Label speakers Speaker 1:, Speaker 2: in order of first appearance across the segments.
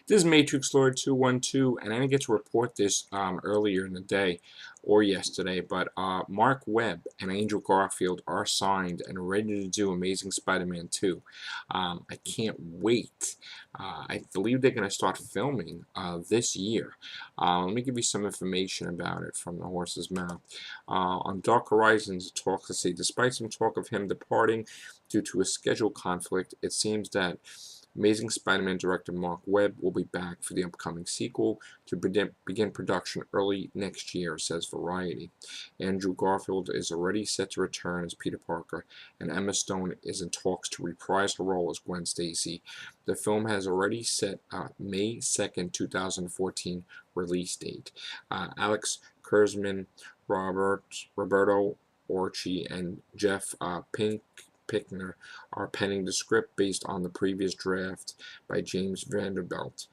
Speaker 1: This is Matrix Lord 212, and I didn't get to report this earlier in the day or yesterday, but Marc Webb and Angel Garfield are signed and ready to do Amazing Spider-Man 2. I can't wait. I believe they're going to start filming this year. Let me give you some information about it from the horse's mouth. On Dark Horizons, talk to say, despite some talk of him departing due to a schedule conflict, it seems that Amazing Spider-Man director Marc Webb will be back for the upcoming sequel to begin production early next year, says Variety. Andrew Garfield is already set to return as Peter Parker, and Emma Stone is in talks to reprise her role as Gwen Stacy. The film has already set a May 2nd, 2014 release date. Alex Kurzman, Roberto Orci, and Jeff Pinkner are penning the script based on the previous draft by James Vanderbilt.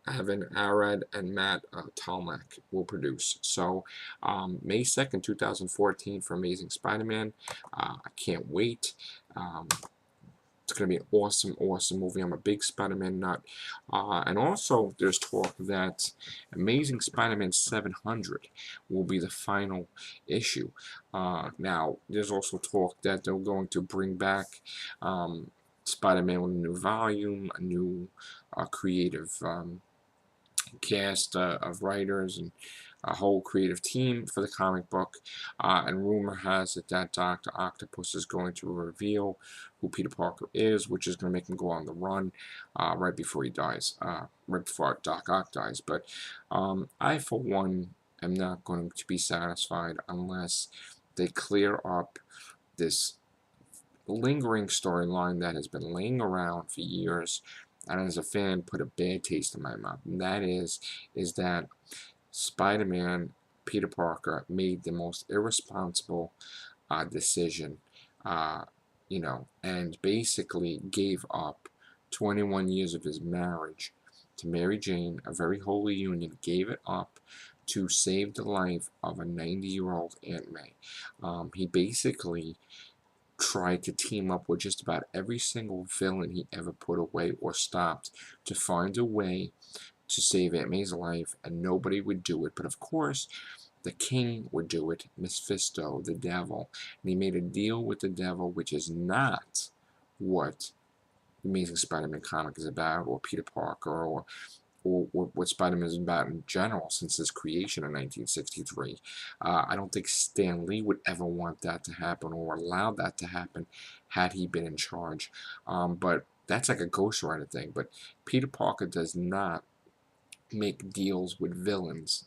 Speaker 1: Evan Arad and Matt Talmack will produce. So, May 2nd, 2014 for Amazing Spider-Man. I can't wait. It's going to be an awesome, awesome movie. I'm a big Spider-Man nut. And also, there's talk that Amazing Spider-Man 700 will be the final issue. Now, there's also talk that they're going to bring back Spider-Man with a new volume, a new creative cast of writers, and a whole creative team for the comic book. And rumor has it that Dr. Octopus is going to reveal who Peter Parker is, which is going to make him go on the run right before he dies, right before Doc Ock dies. But I, for one, am not going to be satisfied unless they clear up this lingering storyline that has been laying around for years, and as a fan put a bad taste in my mouth. And that is that Spider-Man, Peter Parker, made the most irresponsible decision, and basically gave up 21 years of his marriage to Mary Jane, a very holy union, gave it up to save the life of a 90-year-old Aunt May. He basically tried to team up with just about every single villain he ever put away or stopped to find a way to save Aunt May's life, and nobody would do it. But of course, the king would do it, Mephisto, the devil. And he made a deal with the devil, which is not what the Amazing Spider-Man comic is about, or Peter Parker, or what Spider-Man is about in general since his creation in 1963. I don't think Stan Lee would ever want that to happen or allow that to happen had he been in charge. But that's like a Ghost Rider thing. But Peter Parker does not make deals with villains.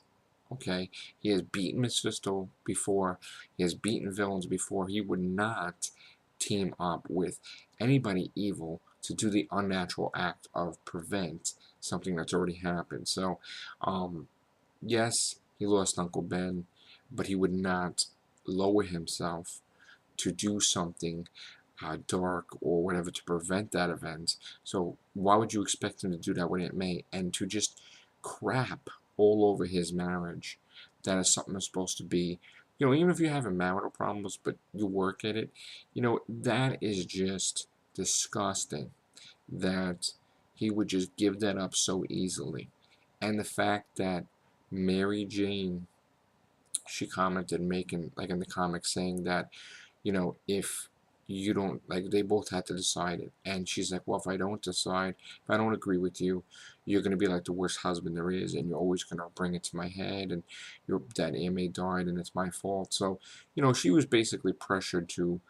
Speaker 1: Okay, he has beaten Mephisto before. He has beaten villains before. He would not team up with anybody evil to do the unnatural act of prevent something that's already happened. So, yes, he lost Uncle Ben, but he would not lower himself to do something dark or whatever to prevent that event. So why would you expect him to do that with Aunt May and to just crap all over his marriage? That is something that's supposed to be, even if you're having marital problems, but you work at it, that is just disgusting that he would just give that up so easily. And the fact that Mary Jane, she commented, making, like in the comics, saying that, if you don't, like, they both had to decide it. And she's like, well, if I don't decide, if I don't agree with you, you're going to be like the worst husband there is, and you're always going to bring it to my head, and your dad Aunt May died, and it's my fault. So, she was basically pressured to,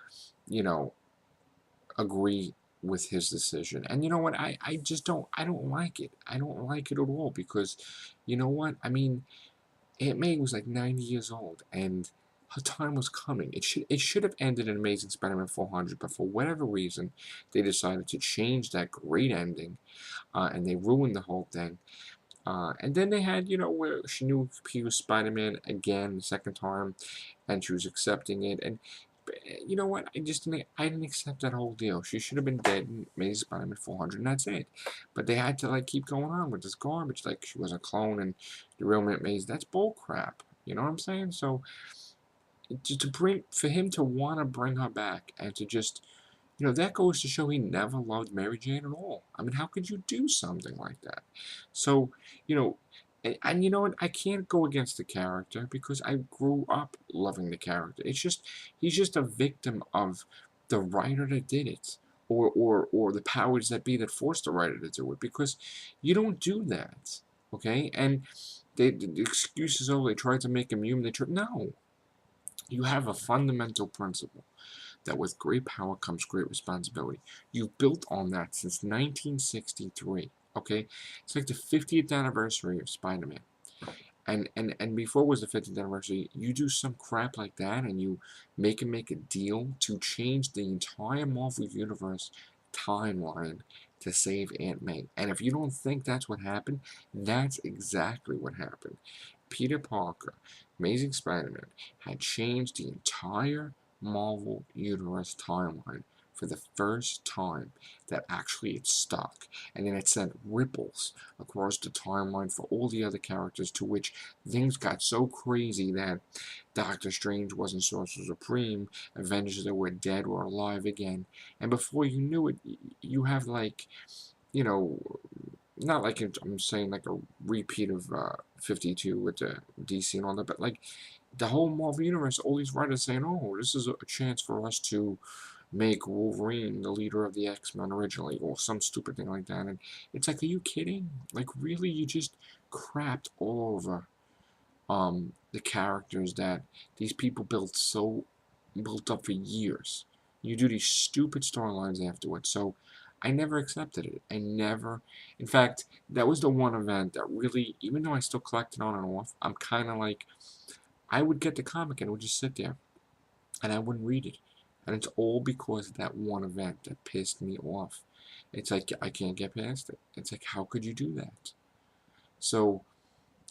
Speaker 1: agree with his decision. And you know what? I just I don't like it. I don't like it at all because, you know what? I mean, Aunt May was like 90 years old, and her time was coming. It should have ended in Amazing Spider-Man 400, but for whatever reason, they decided to change that great ending, and they ruined the whole thing. And then they had, where she knew he was Spider-Man again the second time, and she was accepting it. And you know what? I didn't accept that whole deal. She should have been dead in Amazing Spider-Man 400, and that's it. But they had to like keep going on with this garbage, like she was a clone and the real Aunt May's. That's bull crap. You know what I'm saying? So for him to want to bring her back and to just That goes to show he never loved Mary Jane at all. I mean, how could you do something like that? So, you know, and you know what? I can't go against the character because I grew up loving the character. It's just he's just a victim of the writer that did it, or the powers that be that forced the writer to do it. Because you don't do that, okay? And the excuses, oh, they tried to make him human. No, you have a fundamental principle that with great power comes great responsibility. You've built on that since 1963. Okay, it's like the 50th anniversary of Spider-Man, and before it was the 50th anniversary, you do some crap like that, and you make a deal to change the entire Marvel Universe timeline to save Aunt May. And if you don't think that's what happened, that's exactly what happened. Peter Parker, Amazing Spider-Man, had changed the entire Marvel Universe timeline for the first time that actually it stuck. And then it sent ripples across the timeline for all the other characters, to which things got so crazy that Doctor Strange wasn't Sorcerer Supreme, Avengers that were dead were alive again, and before you knew it, you have like, you know, not like I'm saying like a repeat of 52 with the DC and all that, but like the whole Marvel Universe, all these writers saying, oh, this is a chance for us to make Wolverine the leader of the X-Men originally, or some stupid thing like that. And it's like, are you kidding? Like, really? You just crapped all over the characters that these people built up for years. You do these stupid storylines afterwards. So I never accepted it. I never. In fact, that was the one event that really, even though I still collected on and off, I'm kind of like, I would get the comic and it would just sit there, and I wouldn't read it. And it's all because of that one event that pissed me off. It's like I can't get past it. It's like, how could you do that? So,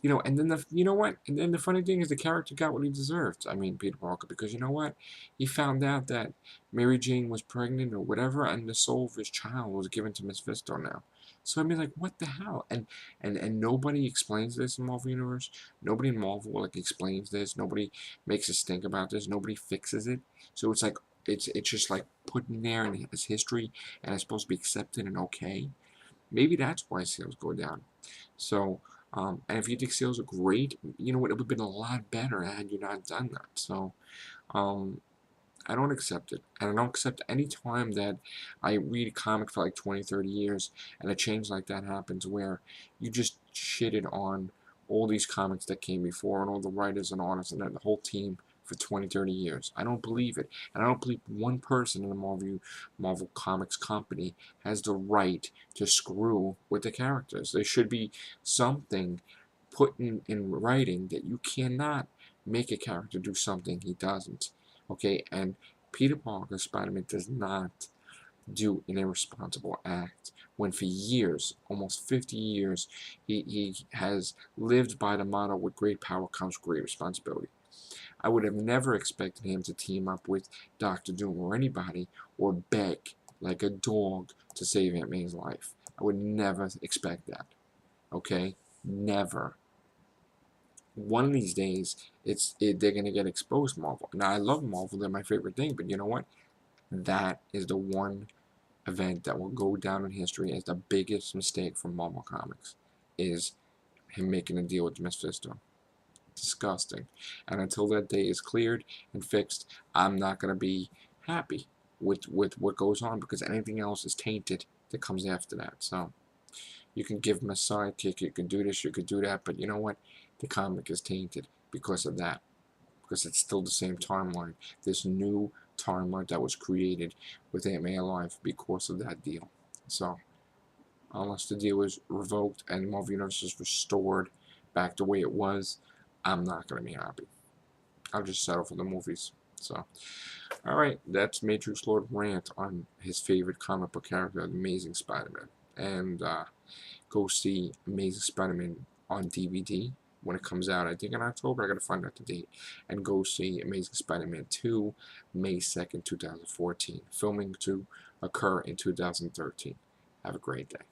Speaker 1: and then you know what? And then the funny thing is the character got what he deserved. I mean, Peter Parker, because you know what? He found out that Mary Jane was pregnant or whatever, and the soul of his child was given to Mephisto now. So I mean, like, what the hell? And nobody explains this in Marvel Universe. Nobody in Marvel like explains this. Nobody makes us think about this. Nobody fixes it. So it's like it's just like put in there in his history, and it's supposed to be accepted and okay. Maybe that's why sales go down. So, and if you think sales are great, you know what? It would have been a lot better had you not done that. So, um, I don't accept it. And I don't accept any time that I read a comic for like 20, 30 years and a change like that happens where you just shitted on all these comics that came before and all the writers and artists and the whole team for 20, 30 years. I don't believe it. And I don't believe one person in the Marvel Comics company has the right to screw with the characters. There should be something put in writing that you cannot make a character do something he doesn't. Okay, and Peter Parker, Spider-Man, does not do an irresponsible act when for years, almost 50 years, he has lived by the motto, with great power comes great responsibility. I would have never expected him to team up with Doctor Doom or anybody, or beg like a dog to save Aunt May's life. I would never expect that. Okay? Never. One of these days, they're gonna get exposed, Marvel. Now I love Marvel; they're my favorite thing. But you know what? That is the one event that will go down in history as the biggest mistake from Marvel Comics, is him making a deal with Mephisto. Disgusting. And until that day is cleared and fixed, I'm not gonna be happy with what goes on, because anything else is tainted that comes after that. So. You can give him a sidekick, you can do this, you could do that, but you know what? The comic is tainted because of that. Because it's still the same timeline. This new timeline that was created with Aunt May alive because of that deal. So, unless the deal is revoked and Marvel Universe is restored back the way it was, I'm not going to be happy. I'll just settle for the movies. So, alright, that's Matrix Lord rant on his favorite comic book character, Amazing Spider-Man. And, go see Amazing Spider-Man on DVD when it comes out. I think in October. I gotta find out the date. And go see Amazing Spider-Man 2, May 2nd, 2014. Filming to occur in 2013. Have a great day.